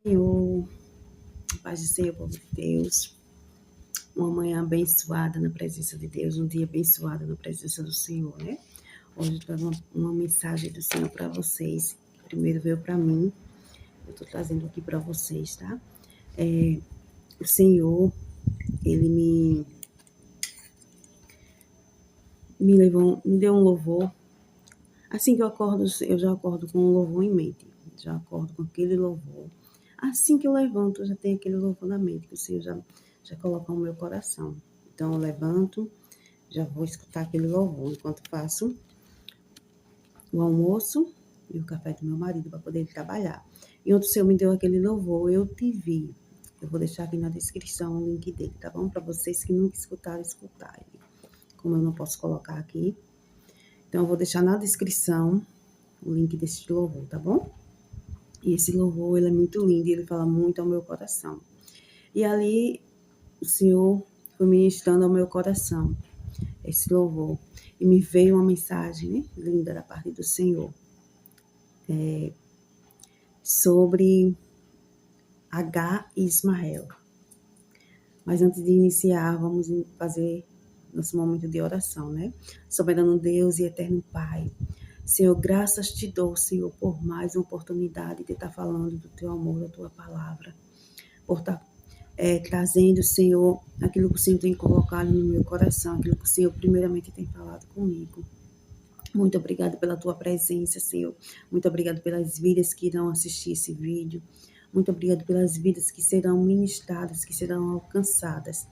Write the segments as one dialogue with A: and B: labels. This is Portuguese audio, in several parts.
A: Senhor, paz do Senhor, povo de Deus, uma manhã abençoada na presença de Deus, um dia abençoado na presença do Senhor, né? Hoje eu trago uma mensagem do Senhor para vocês. Primeiro veio para mim, eu estou trazendo aqui para vocês, tá? O Senhor, Ele me deu um louvor. Assim que eu acordo, eu já acordo com um louvor em mente, já acordo com aquele louvor. Assim que eu levanto, eu já tenho aquele louvor na mente, que o Senhor já coloca no meu coração. Então eu levanto, já vou escutar aquele louvor enquanto faço o almoço e o café do meu marido para poder trabalhar. E onde o Senhor me deu aquele louvor, eu te vi. Eu vou deixar aqui na descrição o link dele, tá bom? Para vocês que nunca escutaram, escutarem. Como eu não posso colocar aqui. Então eu vou deixar na descrição o link desse louvor, tá bom? E esse louvor, ele é muito lindo e ele fala muito ao meu coração. E ali o Senhor foi ministrando ao meu coração esse louvor. E me veio uma mensagem, né, linda da parte do Senhor. Sobre H e Ismael. Mas antes de iniciar, vamos fazer nosso momento de oração, né? Soberano Deus e eterno Pai. Senhor, graças te dou, Senhor, por mais uma oportunidade de estar falando do teu amor, da tua palavra. Por estar trazendo, Senhor, aquilo que o Senhor tem colocado no meu coração, aquilo que o Senhor primeiramente tem falado comigo. Muito obrigado pela tua presença, Senhor. Muito obrigado pelas vidas que irão assistir esse vídeo. Muito obrigado pelas vidas que serão ministradas, que serão alcançadas.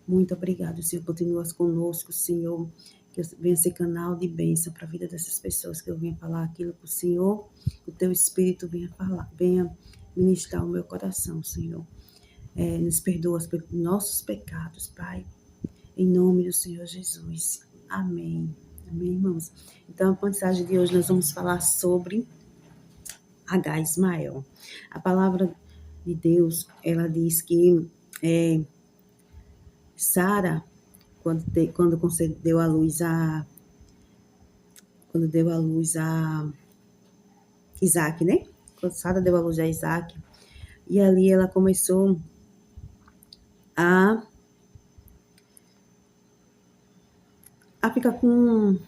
A: Muito obrigado, Senhor. Continuas conosco, Senhor. Que eu venha ser canal de bênção para a vida dessas pessoas, que eu venha falar aquilo que o Senhor, que o teu Espírito venha falar, venha ministrar o meu coração, Senhor. Nos perdoa pelos nossos pecados, Pai. Em nome do Senhor Jesus. Amém. Amém, irmãos? Então, a mensagem de hoje nós vamos falar sobre H. Ismael. A palavra de Deus, ela diz que Sara, quando deu à luz a Isaac, né? Quando Sara deu à luz a Isaac, e ali ela começou a ficar com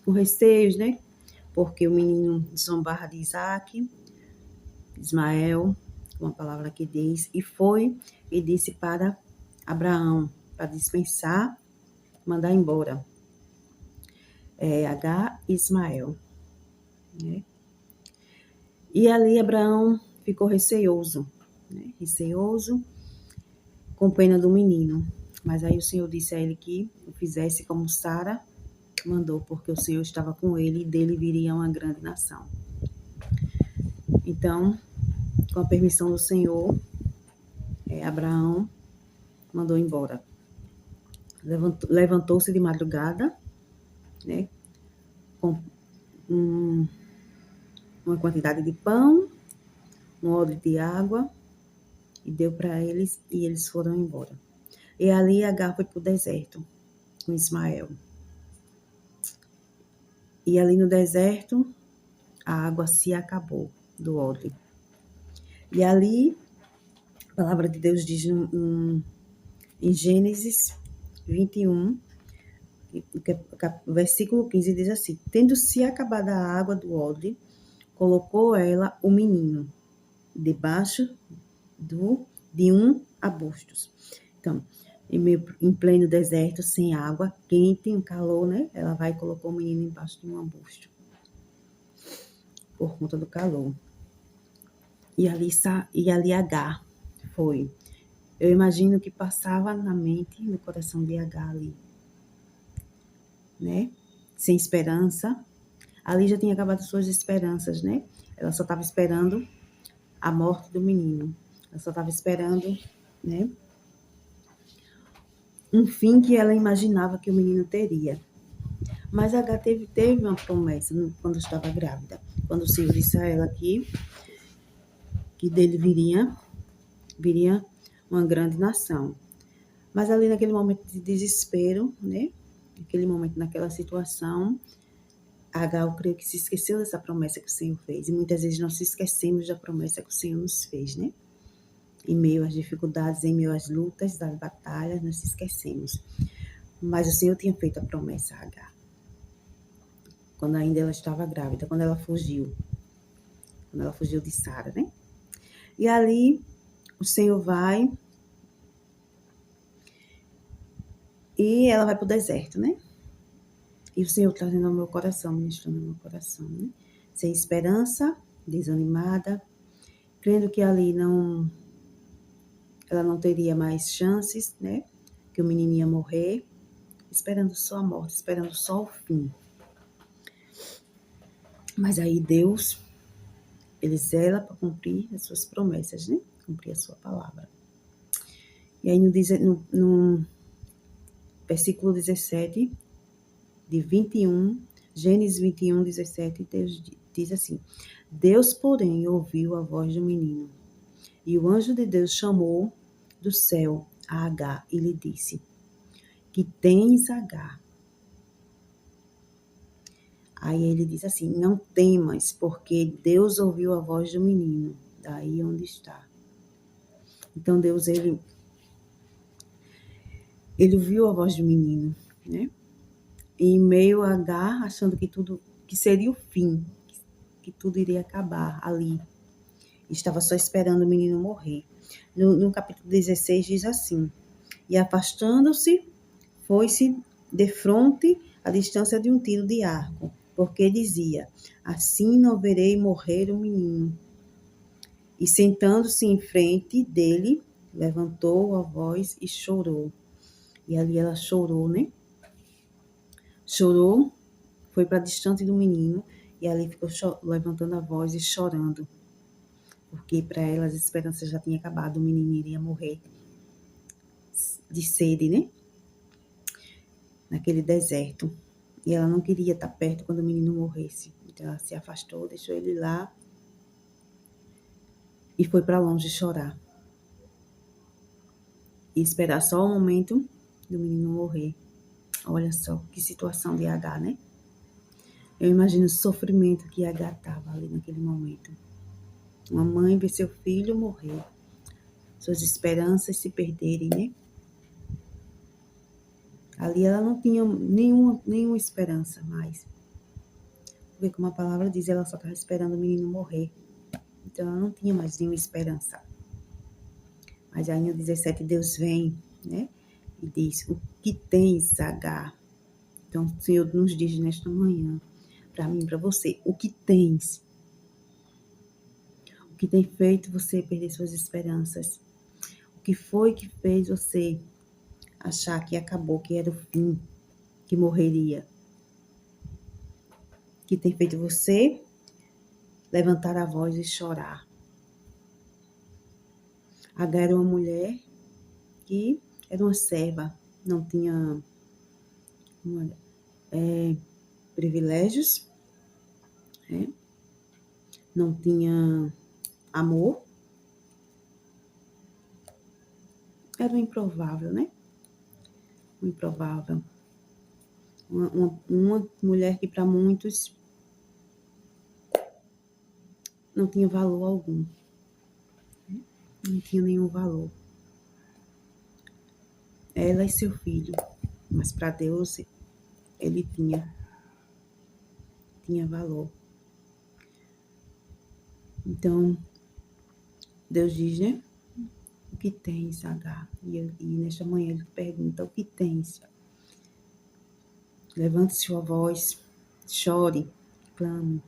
A: receios, né? Porque o menino zombava de Ismael, uma palavra que diz, e foi e disse para Abraão, para dispensar, mandar embora H e Ismael, né? E ali Abraão ficou receoso, né? Receoso, com pena do menino. Mas aí o Senhor disse a ele que o fizesse como Sara mandou, porque o Senhor estava com ele e dele viria uma grande nação. Então, com a permissão do Senhor, Abraão mandou embora. Levantou-se de madrugada, né, com uma quantidade de pão, um odre de água, e deu para eles, e eles foram embora. E ali Agar foi para o deserto, com Ismael. E ali no deserto, a água se acabou do odre. E ali, a palavra de Deus diz em Gênesis 21, versículo 15, diz assim: tendo-se acabado a água do odre, colocou ela o menino debaixo de um arbusto. Então, em pleno deserto, sem água, quente, um calor, né? Ela vai e colocou o menino embaixo de um arbusto, por conta do calor. E ali Agar foi. Eu imagino que passava na mente, no coração de Agar ali, né? Sem esperança. Ali já tinha acabado suas esperanças, né? Ela só estava esperando a morte do menino. Ela só estava esperando, né, um fim que ela imaginava que o menino teria. Mas Agar teve uma promessa quando estava grávida. Quando o Senhor disse a ela que dele viria uma grande nação. Mas ali naquele momento de desespero, né? Naquele momento, naquela situação, Agar, eu creio que se esqueceu dessa promessa que o Senhor fez. E muitas vezes nós se esquecemos da promessa que o Senhor nos fez, né? Em meio às dificuldades, em meio às lutas, às batalhas, nós se esquecemos. Mas o Senhor tinha feito a promessa a Agar. Quando ainda ela estava grávida, quando ela fugiu de Sara, né? E ali o Senhor vai e ela vai para o deserto, né? E o Senhor trazendo ao meu coração, ministrando ao meu coração, né? Sem esperança, desanimada, crendo que ali ela não teria mais chances, né? Que o menino ia morrer, esperando só a morte, esperando só o fim. Mas aí Deus, ele zela para cumprir as suas promessas, né? Cumprir a sua palavra. E aí no versículo 17 de 21, Gênesis 21, 17, Deus diz assim: Deus, porém, ouviu a voz do menino, e o anjo de Deus chamou do céu a Agar e lhe disse: Que tens, Agar? Aí ele diz assim: Não temas, porque Deus ouviu a voz do menino, daí onde está. Então Deus, ele ouviu a voz do menino, né? E em meio a Agar, achando que seria o fim, que tudo iria acabar ali. Estava só esperando o menino morrer. No capítulo 16 diz assim: E afastando-se, foi-se defronte à distância de um tiro de arco, porque dizia: Assim não verei morrer o menino. E sentando-se em frente dele, levantou a voz e chorou. E ali ela chorou, né? Chorou, foi para distante do menino, e ali ficou levantando a voz e chorando. Porque para ela as esperanças já tinham acabado, o menino iria morrer de sede, né? Naquele deserto. E ela não queria estar perto quando o menino morresse. Então ela se afastou, deixou ele lá e foi para longe chorar. E esperar só o momento do menino morrer. Olha só que situação de Agar, né? Eu imagino o sofrimento que Agar estava ali naquele momento. Uma mãe ver seu filho morrer, suas esperanças se perderem, né? Ali ela não tinha nenhuma esperança mais. Porque como a palavra diz, ela só estava esperando o menino morrer. Então ela não tinha mais nenhuma esperança. Mas aí no 17 Deus vem, né? E diz: O que tens, Agar? Então o Senhor nos diz nesta manhã, para mim, para você, o que tens? O que tem feito você perder suas esperanças? O que foi que fez você achar que acabou, que era o fim, que morreria? O que tem feito você levantar a voz e chorar? Agar era uma mulher que era uma serva, não tinha privilégios, né? Não tinha amor. Era um improvável, né? Um improvável. Uma mulher que para muitos não tinha valor algum. Não tinha nenhum valor. Ela e seu filho. Mas para Deus, ele tinha valor. Então, Deus diz, né? O que tens, Agar? E nesta manhã ele pergunta: o que tens? Levante sua voz, chore, clame,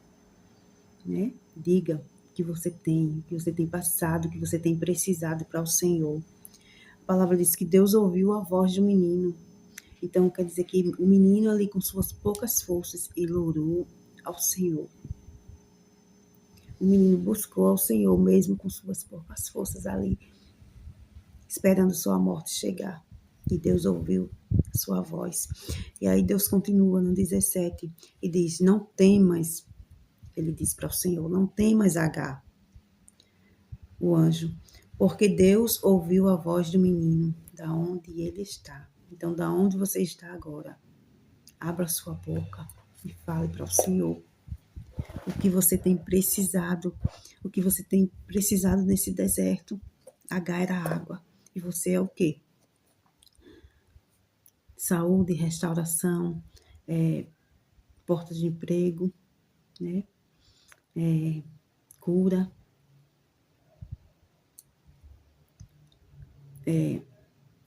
A: né? Diga o que você tem passado, o que você tem precisado para o Senhor. A palavra diz que Deus ouviu a voz do menino. Então, quer dizer que o menino ali, com suas poucas forças, ele orou ao Senhor. O menino buscou ao Senhor, mesmo com suas poucas forças ali, esperando sua morte chegar. E Deus ouviu a sua voz. E aí Deus continua no 17 e diz: Não temas. Ele diz para o Senhor: Não temas, Agar, o anjo, porque Deus ouviu a voz do menino, da onde ele está. Então, da onde você está agora? Abra sua boca e fale para o Senhor o que você tem precisado, o que você tem precisado nesse deserto. H era água. E você é o quê? Saúde, restauração, porta de emprego, né? Cura,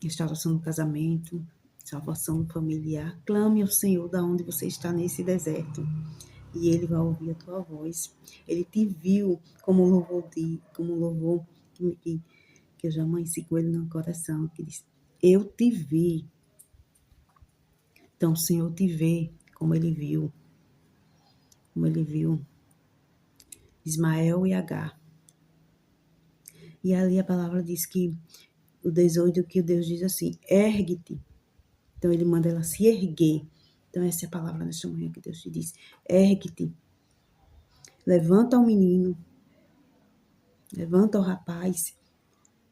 A: restauração no casamento, salvação familiar. Clame ao Senhor da onde você está nesse deserto. E Ele vai ouvir a tua voz. Ele te viu como louvor que eu já amanheci com ele no coração, que diz, eu te vi. Então o Senhor te vê como Ele viu Ismael e Agar. E ali a palavra diz que o 18, que Deus diz assim, ergue-te. Então ele manda ela se erguer. Então essa é a palavra nesta manhã que Deus te diz, ergue-te. Levanta o menino, levanta o rapaz,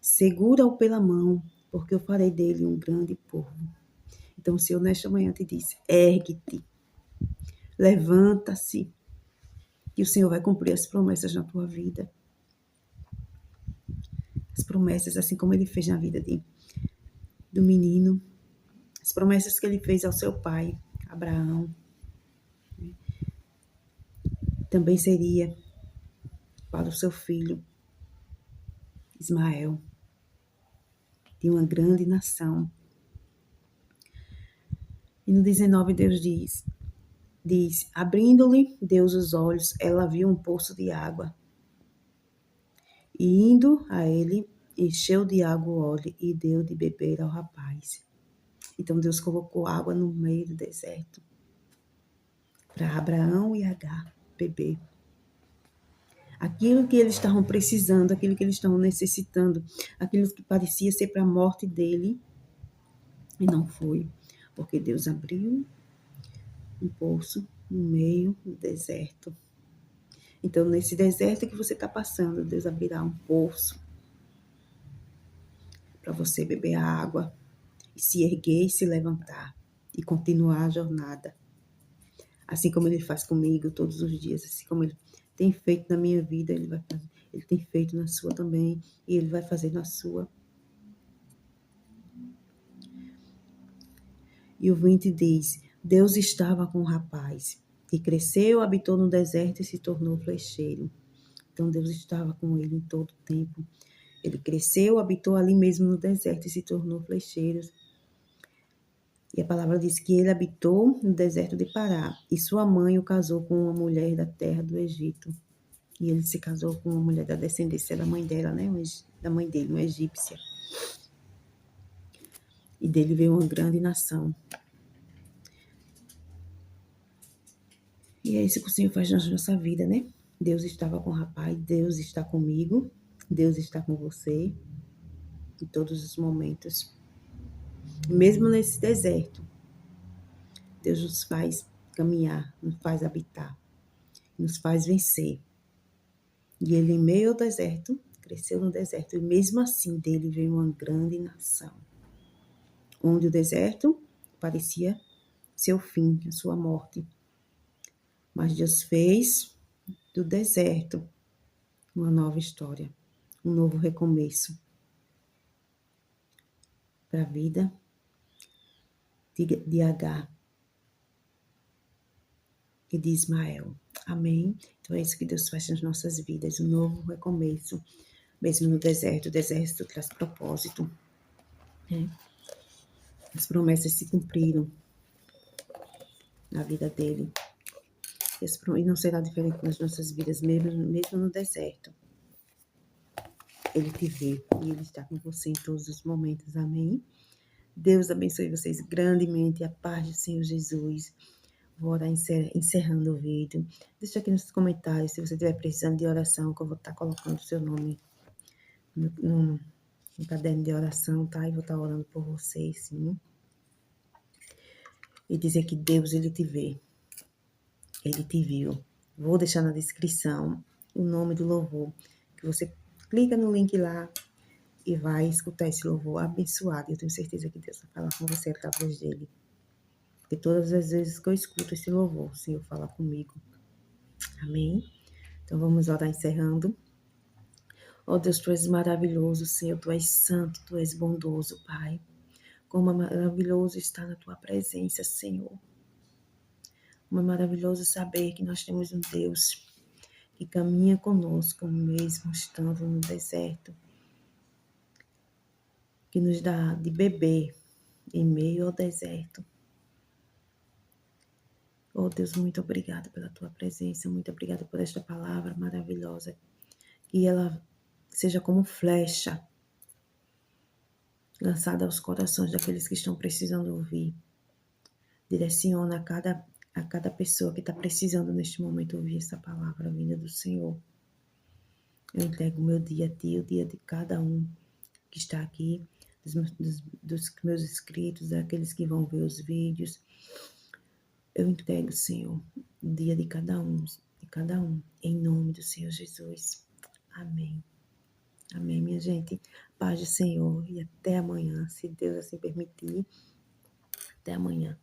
A: segura-o pela mão, porque eu farei dele um grande povo. Então o Senhor nesta manhã te diz, ergue-te, levanta-se, e o Senhor vai cumprir as promessas na tua vida. As promessas, assim como Ele fez na vida do menino, as promessas que Ele fez ao seu pai, Abraão, também seria para o seu filho, Ismael, de uma grande nação. E no 19 Deus diz, abrindo-lhe Deus os olhos, ela viu um poço de água. E indo a ele, encheu de água o odre e deu de beber ao rapaz. Então Deus colocou água no meio do deserto para Abraão e Agar beber. Aquilo que eles estavam precisando, aquilo que eles estavam necessitando, aquilo que parecia ser para a morte dele, e não foi, porque Deus abriu um poço no meio do deserto. Então, nesse deserto que você está passando, Deus abrirá um poço para você beber a água e se erguer e se levantar e continuar a jornada. Assim como Ele faz comigo todos os dias, assim como Ele tem feito na minha vida, Ele tem feito na sua também, e Ele vai fazer na sua. E o 20 diz, Deus estava com o rapaz, e cresceu, habitou no deserto e se tornou flecheiro. Então Deus estava com ele em todo o tempo. Ele cresceu, habitou ali mesmo no deserto e se tornou flecheiro. E a palavra diz que ele habitou no deserto de Pará, e sua mãe o casou com uma mulher da terra do Egito. E ele se casou com uma mulher da descendência da mãe dela, né? Da mãe dele, uma egípcia. E dele veio uma grande nação. E é isso que o Senhor faz na nossa vida, né? Deus estava com o rapaz, Deus está comigo, Deus está com você em todos os momentos. Mesmo nesse deserto, Deus nos faz caminhar, nos faz habitar, nos faz vencer. E ele, em meio ao deserto, cresceu no deserto, e mesmo assim dele veio uma grande nação. Onde o deserto parecia ser o fim, a sua morte. Mas Deus fez do deserto uma nova história, um novo recomeço para a vida de Agar e de Ismael. Amém? Então é isso que Deus faz nas nossas vidas, um novo recomeço, mesmo no deserto. O deserto traz propósito. Né? As promessas se cumpriram na vida dele. E não será diferente nas nossas vidas, mesmo no deserto. Ele te vê e Ele está com você em todos os momentos. Amém? Deus abençoe vocês grandemente. A paz do Senhor Jesus. Vou orar encerrando o vídeo. Deixa aqui nos comentários se você estiver precisando de oração, que eu vou estar colocando o seu nome no caderno de oração, tá? E vou estar orando por vocês, sim. E dizer que Deus, Ele te vê. Ele te viu. Vou deixar na descrição o nome do louvor, que você clica no link lá e vai escutar esse louvor abençoado. Eu tenho certeza que Deus vai falar com você através dele. Porque todas as vezes que eu escuto esse louvor, o Senhor fala comigo. Amém? Então vamos orar encerrando. Ó Deus, Tu és maravilhoso, Senhor, Tu és santo, Tu és bondoso, Pai. Como é maravilhoso estar na Tua presença, Senhor. Como é maravilhoso saber que nós temos um Deus que caminha conosco, mesmo estando no deserto, que nos dá de beber em meio ao deserto. Oh Deus, muito obrigada pela Tua presença, muito obrigada por esta palavra maravilhosa, que ela seja como flecha lançada aos corações daqueles que estão precisando ouvir. Direciona a cada pessoa que está precisando neste momento ouvir essa palavra vinda do Senhor. Eu entrego o meu dia a Ti, o dia de cada um que está aqui, dos meus inscritos, daqueles que vão ver os vídeos. Eu entrego, Senhor, o dia de cada um, em nome do Senhor Jesus. Amém. Amém, minha gente. Paz do Senhor e até amanhã, se Deus assim permitir. Até amanhã.